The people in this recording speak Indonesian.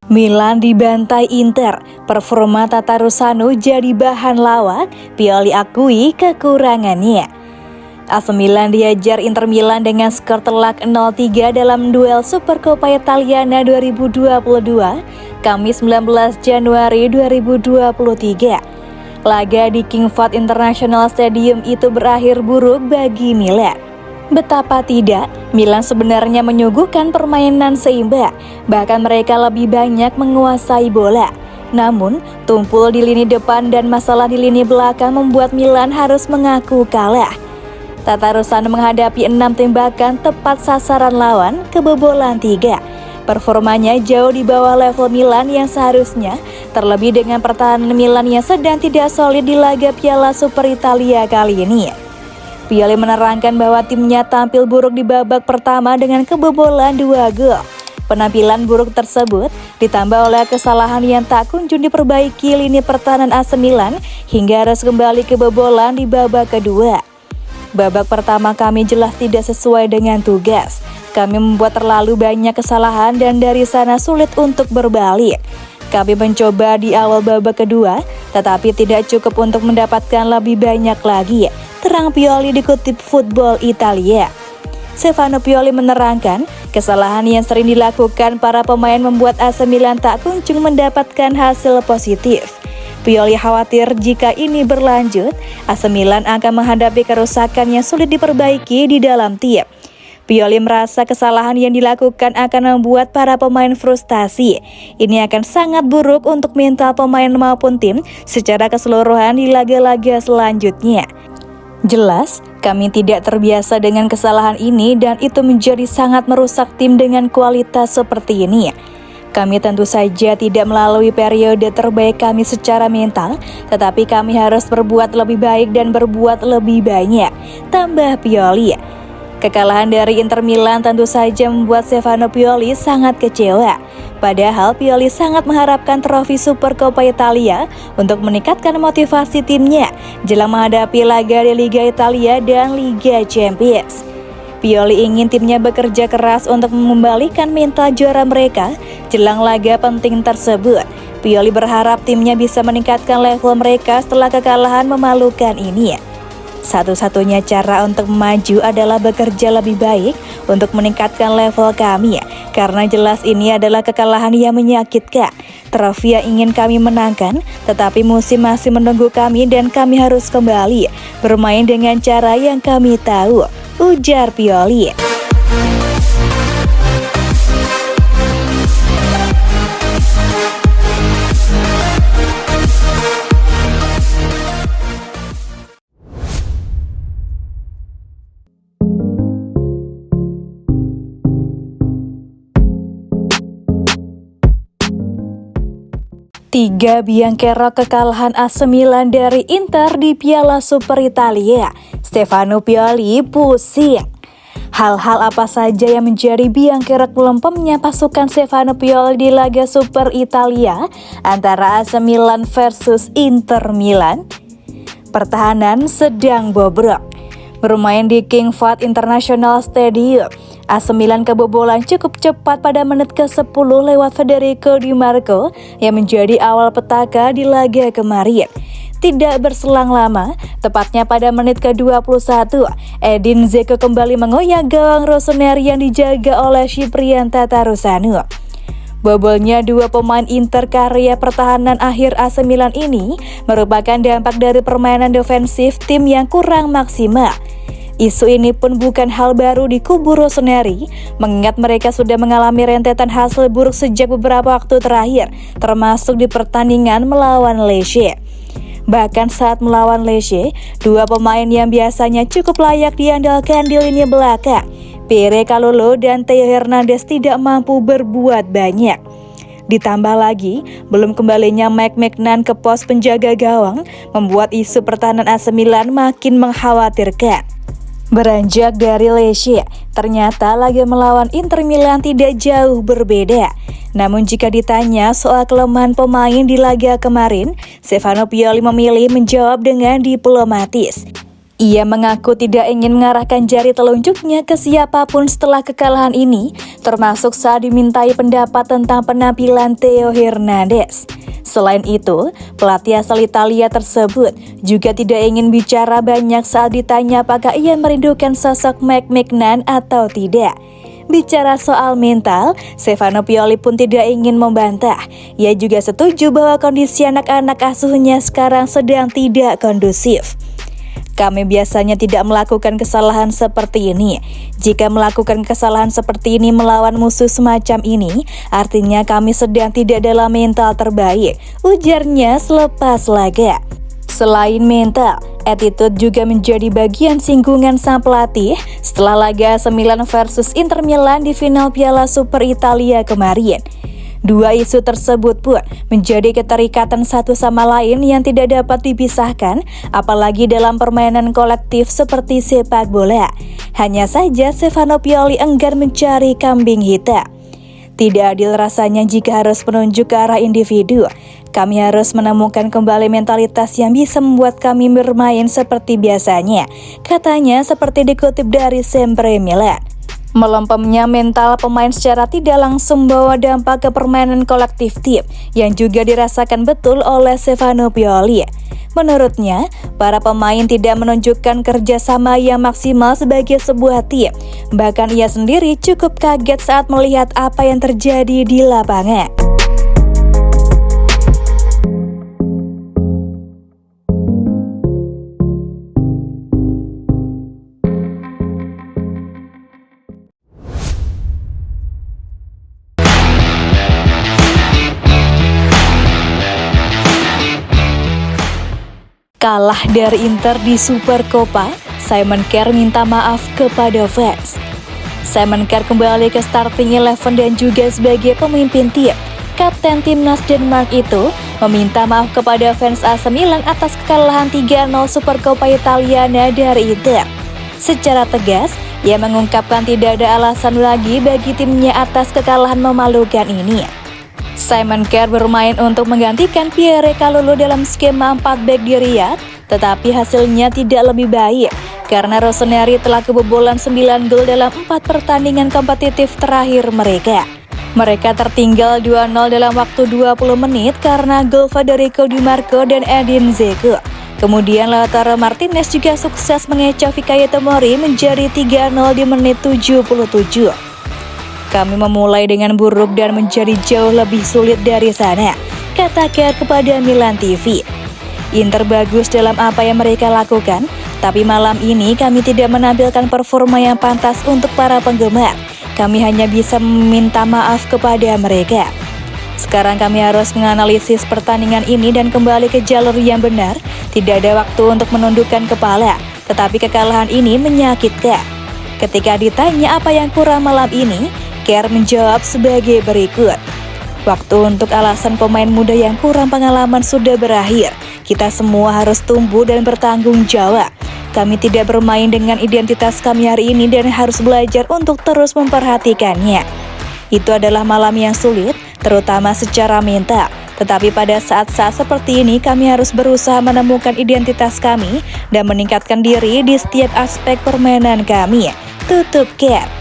Milan dibantai Inter, performa Tatarusanu jadi bahan lawak, Pioli akui kekurangannya. AC Milan diajar Inter Milan dengan skor telak 0-3 dalam duel Supercoppa Italiana 2022, Kamis 19 Januari 2023. Laga di King Fahd International Stadium itu berakhir buruk bagi Milan. Betapa tidak, Milan sebenarnya menyuguhkan permainan seimbang, bahkan mereka lebih banyak menguasai bola. Namun, tumpul di lini depan dan masalah di lini belakang membuat Milan harus mengaku kalah. Tatarusanu menghadapi 6 tembakan tepat sasaran lawan, kebobolan 3. Performanya jauh di bawah level Milan yang seharusnya, terlebih dengan pertahanan Milan yang sedang tidak solid di laga Piala Super Italia kali ini. Pioli menerangkan bahwa timnya tampil buruk di babak pertama dengan kebobolan 2 gol. Penampilan buruk tersebut ditambah oleh kesalahan yang tak kunjung diperbaiki lini pertahanan AC Milan hingga harus kembali kebobolan di babak kedua. Babak pertama kami jelas tidak sesuai dengan tugas. Kami membuat terlalu banyak kesalahan dan dari sana sulit untuk berbalik. Kami mencoba di awal babak kedua, tetapi tidak cukup untuk mendapatkan lebih banyak lagi, terang Pioli dikutip Football Italia. Stefano Pioli menerangkan, kesalahan yang sering dilakukan para pemain membuat AC Milan tak kunjung mendapatkan hasil positif. Pioli khawatir jika ini berlanjut, AC Milan akan menghadapi kerusakan yang sulit diperbaiki di dalam tim. Pioli merasa kesalahan yang dilakukan akan membuat para pemain frustasi. Ini akan sangat buruk untuk mental pemain maupun tim secara keseluruhan di laga-laga selanjutnya. Jelas, kami tidak terbiasa dengan kesalahan ini dan itu menjadi sangat merusak tim dengan kualitas seperti ini. Kami tentu saja tidak melalui periode terbaik kami secara mental, tetapi kami harus berbuat lebih baik dan berbuat lebih banyak, tambah Pioli. Kekalahan dari Inter Milan tentu saja membuat Stefano Pioli sangat kecewa. Padahal Pioli sangat mengharapkan trofi Supercoppa Italia untuk meningkatkan motivasi timnya jelang menghadapi laga di Liga Italia dan Liga Champions. Pioli ingin timnya bekerja keras untuk mengembalikan mental juara mereka jelang laga penting tersebut. Pioli berharap timnya bisa meningkatkan level mereka setelah kekalahan memalukan ini. Satu-satunya cara untuk maju adalah bekerja lebih baik untuk meningkatkan level kami, karena jelas ini adalah kekalahan yang menyakitkan. Trofi yang ingin kami menangkan, tetapi musim masih menunggu kami dan kami harus kembali bermain dengan cara yang kami tahu, ujar Pioli. Tiga biang kerok kekalahan AC Milan dari Inter di Piala Super Italia. Stefano Pioli pusing. Hal-hal apa saja yang menjadi biang kerok melempemnya pasukan Stefano Pioli di laga Super Italia antara AC Milan versus Inter Milan? Pertahanan sedang bobrok. Bermain di King Fahd International Stadium, AC Milan kebobolan cukup cepat pada menit ke-10 lewat Federico Di Marco yang menjadi awal petaka di laga kemarin. Tidak berselang lama, tepatnya pada menit ke-21, Edin Dzeko kembali mengoyak gawang Rossoneri yang dijaga oleh Cyprien Tatarusanu. Bobolnya dua pemain Inter karya pertahanan akhir AC Milan ini merupakan dampak dari permainan defensif tim yang kurang maksimal. Isu ini pun bukan hal baru di kubu Rossoneri, mengingat mereka sudah mengalami rentetan hasil buruk sejak beberapa waktu terakhir, termasuk di pertandingan melawan Lecce. Bahkan saat melawan Lecce, dua pemain yang biasanya cukup layak diandalkan di lini belakang, Pierre Calulu dan Theo Hernandez tidak mampu berbuat banyak. Ditambah lagi, belum kembalinya Mike Maignan ke pos penjaga gawang membuat isu pertahanan AC Milan makin mengkhawatirkan. Beranjak dari Lecce, ternyata laga melawan Inter Milan tidak jauh berbeda. Namun jika ditanya soal kelemahan pemain di laga kemarin, Stefano Pioli memilih menjawab dengan diplomatis. Ia mengaku tidak ingin mengarahkan jari telunjuknya ke siapapun setelah kekalahan ini, termasuk saat dimintai pendapat tentang penampilan Theo Hernandez. Selain itu, pelatih asal Italia tersebut juga tidak ingin bicara banyak saat ditanya apakah ia merindukan sosok Mike Maignan atau tidak. Bicara soal mental, Stefano Pioli pun tidak ingin membantah. Ia juga setuju bahwa kondisi anak-anak asuhnya sekarang sedang tidak kondusif. Kami biasanya tidak melakukan kesalahan seperti ini. Jika melakukan kesalahan seperti ini melawan musuh semacam ini, artinya kami sedang tidak dalam mental terbaik, ujarnya selepas laga. Selain mental, attitude juga menjadi bagian singgungan sang pelatih setelah laga AC Milan versus Inter Milan di final Piala Super Italia kemarin. Dua isu tersebut pun menjadi keterikatan satu sama lain yang tidak dapat dipisahkan, apalagi dalam permainan kolektif seperti sepak bola. Hanya saja Stefano Pioli enggan mencari kambing hitam. Tidak adil rasanya jika harus menunjuk ke arah individu. Kami harus menemukan kembali mentalitas yang bisa membuat kami bermain seperti biasanya, katanya seperti dikutip dari Sempre Milan. Melempemnya mental pemain secara tidak langsung membawa dampak ke permainan kolektif tim yang juga dirasakan betul oleh Stefano Pioli. Menurutnya, para pemain tidak menunjukkan kerjasama yang maksimal sebagai sebuah tim. Bahkan ia sendiri cukup kaget saat melihat apa yang terjadi di lapangan. Kalah dari Inter di Super Copa, Simon Kjær minta maaf kepada fans. Simon Kjær kembali ke starting 11 dan juga sebagai pemimpin tim. Kapten timnas Denmark itu meminta maaf kepada fans AC Milan atas kekalahan 3-0 Super Copa Italiana dari Inter. Secara tegas, ia mengungkapkan tidak ada alasan lagi bagi timnya atas kekalahan memalukan ini. Simon Kjær bermain untuk menggantikan Pierre Kalulu dalam skema 4 back di Riyadh, tetapi hasilnya tidak lebih baik karena Rossoneri telah kebobolan 9 gol dalam 4 pertandingan kompetitif terakhir mereka. Mereka tertinggal 2-0 dalam waktu 20 menit karena gol Federico Di Marco dan Edin Dzeko. Kemudian Lautaro Martinez juga sukses mengecoh Fikayo Tomori menjadi 3-0 di menit 77. Kami memulai dengan buruk dan menjadi jauh lebih sulit dari sana, kata Kjær kepada Milan TV. Inter bagus dalam apa yang mereka lakukan, tapi malam ini kami tidak menampilkan performa yang pantas untuk para penggemar. Kami hanya bisa meminta maaf kepada mereka. Sekarang kami harus menganalisis pertandingan ini dan kembali ke jalur yang benar. Tidak ada waktu untuk menundukkan kepala, tetapi kekalahan ini menyakitkan. Ketika ditanya apa yang kurang malam ini, Kjær menjawab sebagai berikut. Waktu untuk alasan pemain muda yang kurang pengalaman sudah berakhir. Kita semua harus tumbuh dan bertanggung jawab. Kami tidak bermain dengan identitas kami hari ini dan harus belajar untuk terus memperhatikannya. Itu adalah malam yang sulit, terutama secara mental. Tetapi pada saat-saat seperti ini kami harus berusaha menemukan identitas kami dan meningkatkan diri di setiap aspek permainan kami. Tutup Kjær.